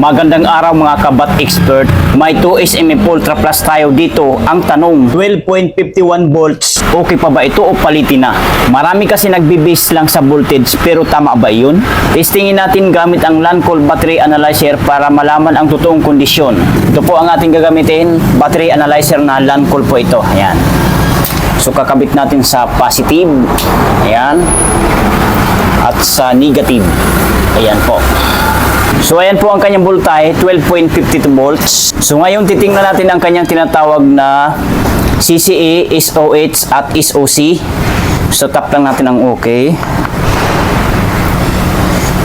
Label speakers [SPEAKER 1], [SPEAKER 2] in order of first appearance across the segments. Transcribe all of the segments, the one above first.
[SPEAKER 1] Magandang araw mga kabat expert. May 2SM Ultra Plus tayo dito. Ang tanong, 12.51 volts, okay pa ba ito o palitin na? Marami kasi nagbibase lang sa voltage, pero tama ba yun? Testingin natin gamit ang Lancol Battery Analyzer para malaman ang totoong kondisyon. Ito po ang ating gagamitin, battery analyzer na Lancol po ito. Ayan. So kakabit natin sa positive. Ayan. At sa negative. Ayan po. So ayan po ang kanyang voltahe, 12.52 volts. So ngayon titingnan natin ang kanyang tinatawag na CCA, SOH at SOC. So tap lang natin ang OK.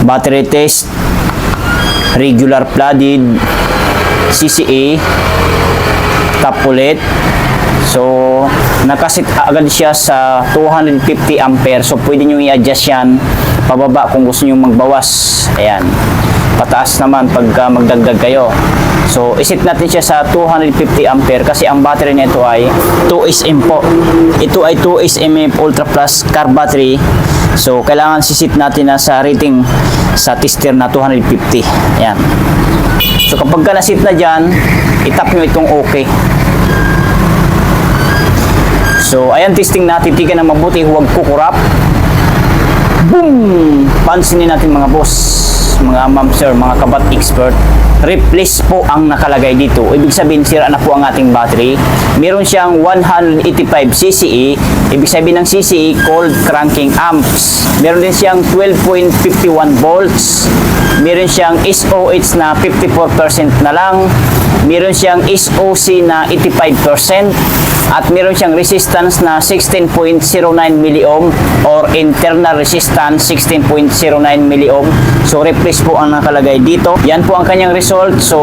[SPEAKER 1] Battery test, regular flooded, CCA, tap ulit. So nakasit agad siya sa 250 ampere. So pwede nyo i-adjust yan pababa kung gusto nyo magbawas. Ayan. Pataas naman pagka magdagdag kayo. So isit natin siya sa 250 ampere kasi ang battery nito ay 2SM po. Ito ay 2SM Ultra Plus car battery. So kailangan sisit natin na sa rating sa tester na 250. Ayan. So kapag ka nasit na dyan, itap nyo itong OK. So ayan, testing natin. Tika na mabuti, huwag kukurap. Boom! Pansinin natin mga boss, mga ma'am sir, mga kabat expert, replace po ang nakalagay dito. Ibig sabihin sira na po ang ating battery. Meron siyang 185 CCE. Ibig sabihin ng CCE cold cranking amps. Meron din siyang 12.51 volts. Meron siyang SOH na 54% na lang. Meron siyang SOC na 85%. At meron siyang resistance na 16.09 milliohm or internal resistance 16.09 milliohm. So replace po ang nakalagay dito. Yan po ang kanyang result. So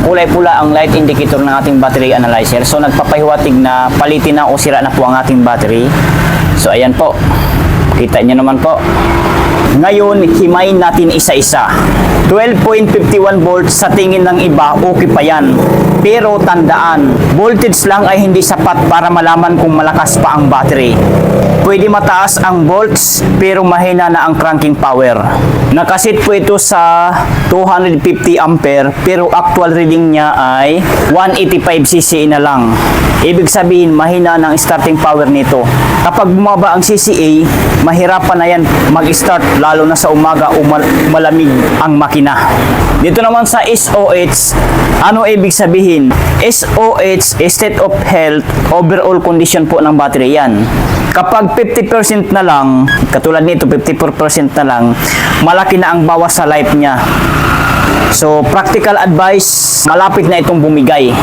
[SPEAKER 1] kulay pula ang light indicator ng ating battery analyzer. So nagpapahiwatig na palitin na o sira na po ang ating battery. So ayan po. Kita nyo naman po. Ngayon, himayin natin isa-isa. 12.51 volts sa tingin ng iba, okay pa yan. Pero tandaan, voltage lang ay hindi sapat para malaman kung malakas pa ang battery. Pwede mataas ang volts, pero mahina na ang cranking power. Nakasit po ito sa 250 ampere, pero actual reading niya ay 185 CCA na lang. Ibig sabihin, mahina ng starting power nito. Kapag bumaba ang CCA, mahirapan na yan mag-start, lalo na sa umaga o malamig ang makina. Dito naman sa SOH, ano ibig sabihin? SOH, state of health, overall condition po ng battery yan. Kapag 50% na lang, katulad nito 54% na lang, malaki na ang bawas sa life niya. So practical advice, malapit na itong bumigay.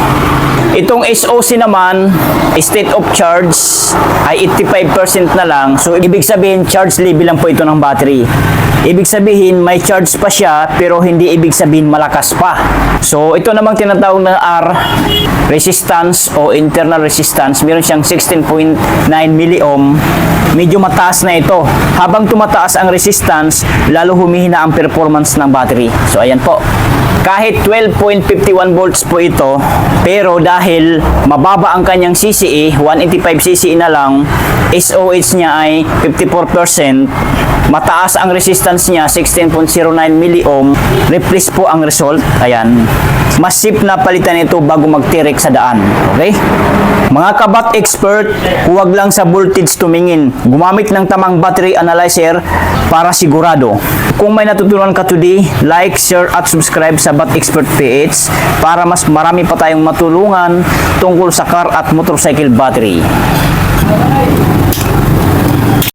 [SPEAKER 1] Itong SOC naman, state of charge ay 85% na lang. So ibig sabihin charge level lang po ito ng battery. Ibig sabihin may charge pa siya, pero hindi ibig sabihin malakas pa. So ito namang tinatawag na R, resistance o internal resistance, meron siyang 16.9 milliohm. Medyo mataas na ito. Habang tumataas ang resistance, lalo humihina ang performance ng battery. So ayan po. Kahit 12.51 volts po ito, pero dahil mababa ang kanyang CCE, 185 CCE na lang, SOH niya ay 54%, mataas ang resistance niya, 16.09 milliohm, replace po ang result. Ayan. Mas safe na palitan ito bago magtirek sa daan. Okay? Mga kabat expert, huwag lang sa voltage tumingin. Gumamit ng tamang battery analyzer para sigurado. Kung may natutunan ka today, like, share at subscribe sa Bat Expert PH para mas marami pa tayong matulungan tungkol sa car at motorcycle battery.